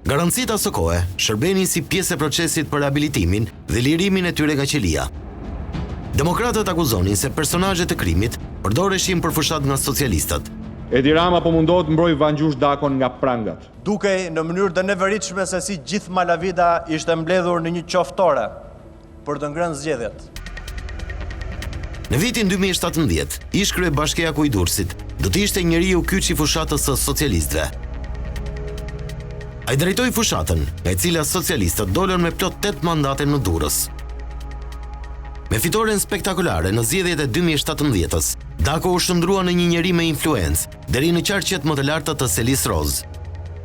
Garancita së kohe shërbenin si pjesë e procesit për rehabilitimin dhe lirimin e tyre nga qelia. Demokratët akuzonin se personazhet e krimit përdoreshin për fushat nga socialistat. Edi Rama po mundohet mbroj Vangjush Dakon nga prangat. Dukej në mënyrë të neveritshme se si gjithë Malavida ishte mbledhur në një qoftore për të ngrënë zgjedhjet. Në vitin 2017, ish kryebashkiaku i Durrësit do të ishte njeriu kyç i fushatës së socialistëve. Ai drejtoi fushatën, nga e cila socialistët dolën me plot 8 mandate në Durrës. Me fitoren spektakolare në zgjedhjet e 2017-s, Dako u shndrua në një njeri me influencë deri në qarqet më të larta të Selis Roz.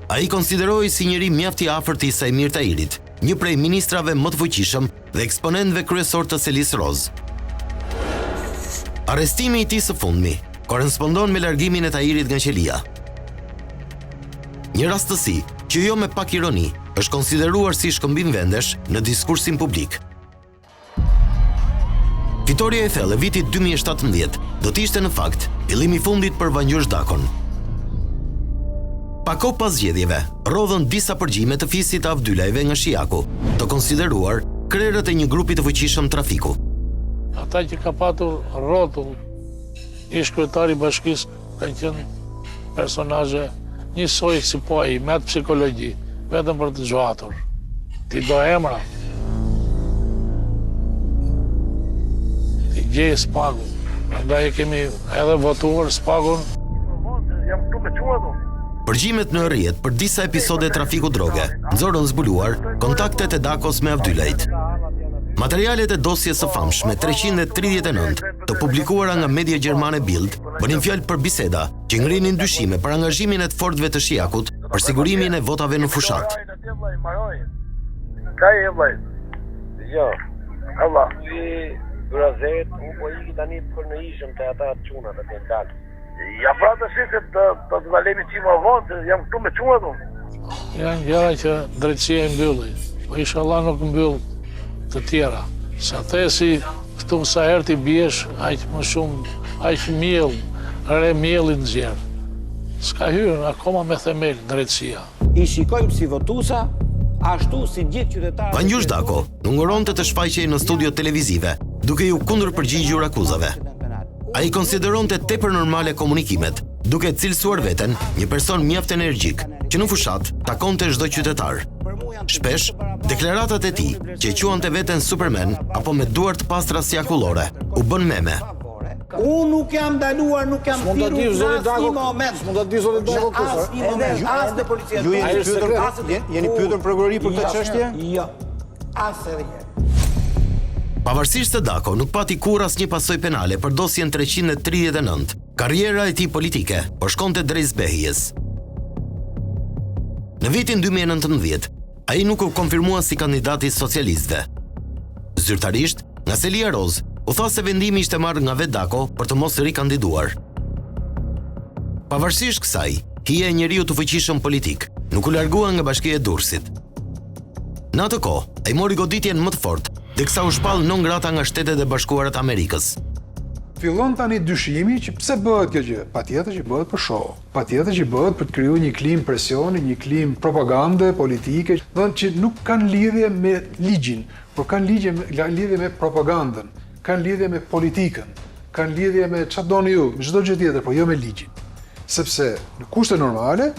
Ai konsiderohej si njeri mjaft i afërt i Sajmir Tahirit, një prej ministrave më të fuqishëm dhe eksponentëve kryesor të Selis Roz. Arrestimi i tij së fundmi korrespondon me largimin e Tahirit nga qelia. Një rastësi që jo me pak ironi është konsideruar si shkëmbim vendesh në diskursin publik. Fitoria e thellë e vitit 2017 do të ishte në fakt fillimi i fundit për Vangjush Dakon. Pa kohë pas zgjedhjeve, rodhën disa përgjime të fisit të Avdylajve nga Shiaku, të konsideruar krerët e një grupi të fuqishëm trafiku. Ata që ka patur rrotull ish kryetari i bashkisë kanë qenë personazhe njësoj si po ai, me atë psikologji, vetëm për të zgjuatur. Ti do emra. Ti gjej spagun. Prandaj kemi edhe votuar spagun. Jam këtu me quadun. Përgjimet në rrjet për disa episode trafiku droge nxorën zbuluar kontaktet e Dakos me Avdylajt. Materialet e dosjes së famshme 339 të publikuara nga media gjermane Bild bënin fjalë për biseda që ngrinin dyshime për angazhimin e të fortëve të Shiakut për sigurimin e votave në fushat. Ka e vllai. Jo. Allah, si durazet, u po iki tani për në ishëm të ata çunat atë dalë. Ja pra të shifet të na lemi qima vonë, jam këtu me quadun. Janë gjëra që drejtësia e mbylli, po inshallah nuk mbyll të tjera. Sa thesi këtu sa herë ti biesh, aq më shumë, aq miell, re mielin nxjerr. S'ka hyrë akoma me themel drejtësia. I shikojmë si votuesa, ashtu si gjithë qytetarët. Vangjush Dako nënguronte të shfaqej në studio televizive, duke ju kundërpërgjigjur akuzave. Ai konsideronte tepër normale komunikimet, duke cilësuar veten një person mjaft energjik, që në fushat takonte çdo qytetar. Shpesh, deklaratat e tij, që quante veten Superman apo me duar të pastra si akullore, u bën meme. Unë nuk jam ndaluar, nuk jam thirrur në asnjë moment. S'mund ta di zotë Dako këtë. As në policia. Jeni pyetur prokurori për këtë çështje? Jo. Asnjëherë. Pavarësisht se Dako nuk pati kur asnjë pasojë penale për dosjen 339, karriera e tij politike po shkonte drejt zbehjes. Në vitin 2019, ai nuk u konfirmua si kandidat i socialistëve. Zyrtarisht, nga Selia Roz, u tha se vendimi ishte marrë nga vet Dako për të mos rikandiduar. Pavarësisht kësaj, hija e njeriu të fuqishëm politik nuk u largua nga Bashkia e Durrësit. Në atë kohë, ai mori goditjen më të fortë, deksa u shpall non grata nga Shtetet e Bashkuara të Amerikës. Fillon tani dyshimi që pse bëhet kjo gjë? Patjetër që bëhet për show. Patjetër që bëhet për të krijuar një klim presioni, një klim propagande politike, thonë që nuk kanë lidhje me ligjin, por kanë lidhje me propagandën, kanë lidhje me politikën, kanë lidhje me çfarë doni ju, me çdo gjë tjetër, por jo me ligjin. Sepse në kushte normale,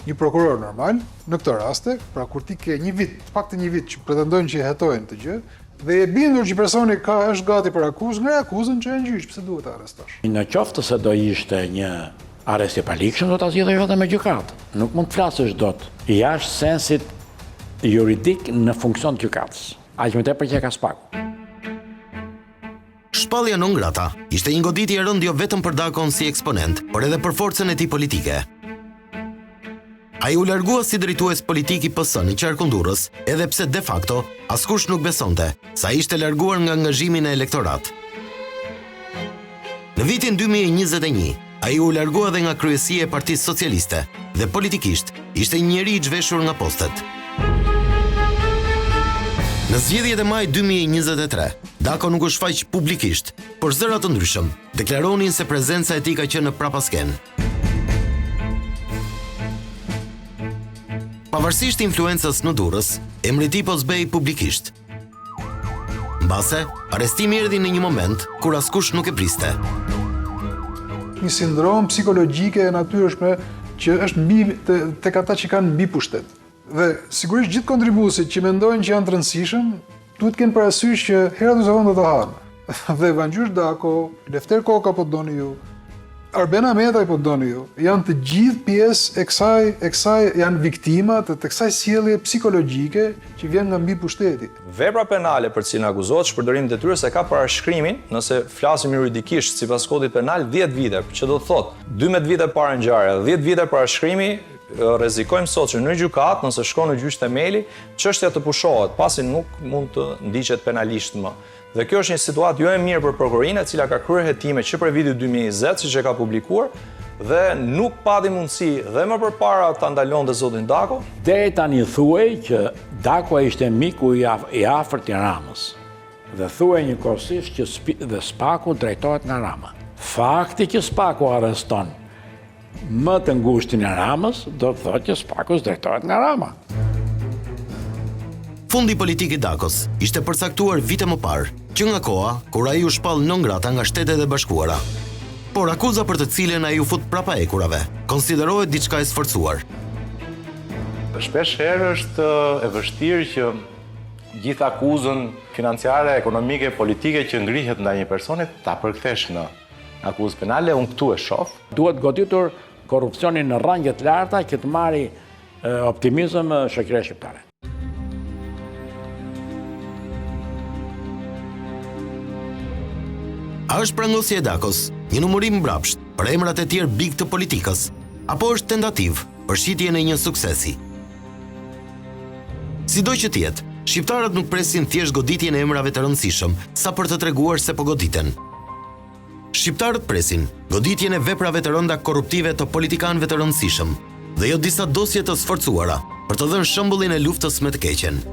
një prokuror normal, në këtë raste, pra kur ti ke një vit, pak të një vit që pretendojnë që hetojnë të gjë, dhe e bindur që personi është gati për akuzë, nga akuzën që e në gjyq, pse duhet të arrestosh? Në qoftë se do ishte një arrest i palikshëm, do ta zgjidhej vetëm me gjykatë. Nuk mund të flasësh dot jashtë sensit juridik në funksion të gjykatës. Aq më tepër që ka spaku. Shpallja non grata ishte një goditje e rëndë jo vetëm për Dakon si eksponent, por edhe për forcën e tij politike. Ai u largua si drejtues politik i PS në Qarkundurrës, edhe pse de facto askush nuk besonte sa ishte larguar nga angazhimi në elektorat. Në vitin 2021, ai u largua edhe nga kryesia e Partisë Socialiste dhe politikisht ishte një njeri i zhveshur nga postet. Në zgjedhjet e maj 2023, Dako nuk u shfaq publikisht, por zëra të ndryshëm deklaronin se prezenca e tij ka qenë në prapasken. Pavarësisht influencës në Durrës, emri i tij po zbej publikisht. Mbase, arrestimi erdhi në një moment kur askush nuk e priste. Një sindrom psikologjike e natyrshme që është tek ata që kanë mbi pushtet. Dhe sigurisht gjithë kontribuesit që mendojnë që janë të rëndësishëm, duhet të kenë parasysh që herat e zakonit do të hanë. Dhe Vangjysh Dako, Lefter Koka po doni ju, Arben Ahmetaj po doni ju, janë të gjithë pjesë e kësaj janë viktima të kësaj sjellje psikologjike që vjen nga mbi pushteti. Vepra penale për cilën akuzohet shpërdorim detyrës e ka parashkrimin, nëse flasim juridikisht sipas kodit penal 10 vite, që do të thotë 12 vite para ngjarje, 10 vite parashkrimi, rrezikojmë sot që në gjykat, nëse shkon në gjyq themeli, çështja të pushohet, pasi nuk mund të ndiqet penalisht më. Dhe kjo është një situatë jo e mirë për prokurorinë, e cila ka kryer hetime që për vitin 2020, siç e ka publikuar, dhe nuk pati mundësi dhe më përpara ta ndalonte zotin Dako. Deri tani thuaj që Dako ishte miku i afërt i Ramës. Dhe thuaj njëkohësisht që dhe Spaku drejtohet nga Rama. Fakti që Spaku arreston më të ngushtin e Ramës, do të thotë që Spaku drejtohet nga Rama. Fundi politik i Dakos ishte përcaktuar vite më parë, që nga koha kur ai u shpall non grata nga Shtetet e Bashkuara. Por akuza për të cilën ai u fut prapa ekurave konsiderohet diçka e sforcuar. Shpesh herë është e vështirë që gjithë akuzën financiare, ekonomike, politike që ngrihet ndaj një personi ta përkthesh në akuzë penale. Unë këtu e shoh. Duhet goditur korrupsionin në rangje të larta që të marrë optimizëm shoqëria shqiptare. A është prangosje e Dakos një numërim mbrapsht për emrat e tjerë big të politikës, apo është tentativë për shitjen e një suksesi? Sido që tjetë, shqiptarët nuk presin thjesht goditjen e emrave të rëndësishëm, sa për të treguar se po goditen. Shqiptarët presin goditjen e veprave të rënda korruptive të politikanëve të rëndësishëm, dhe jo disa dosje të sforcuara për të dhënë shembullin e luftës me të keqen.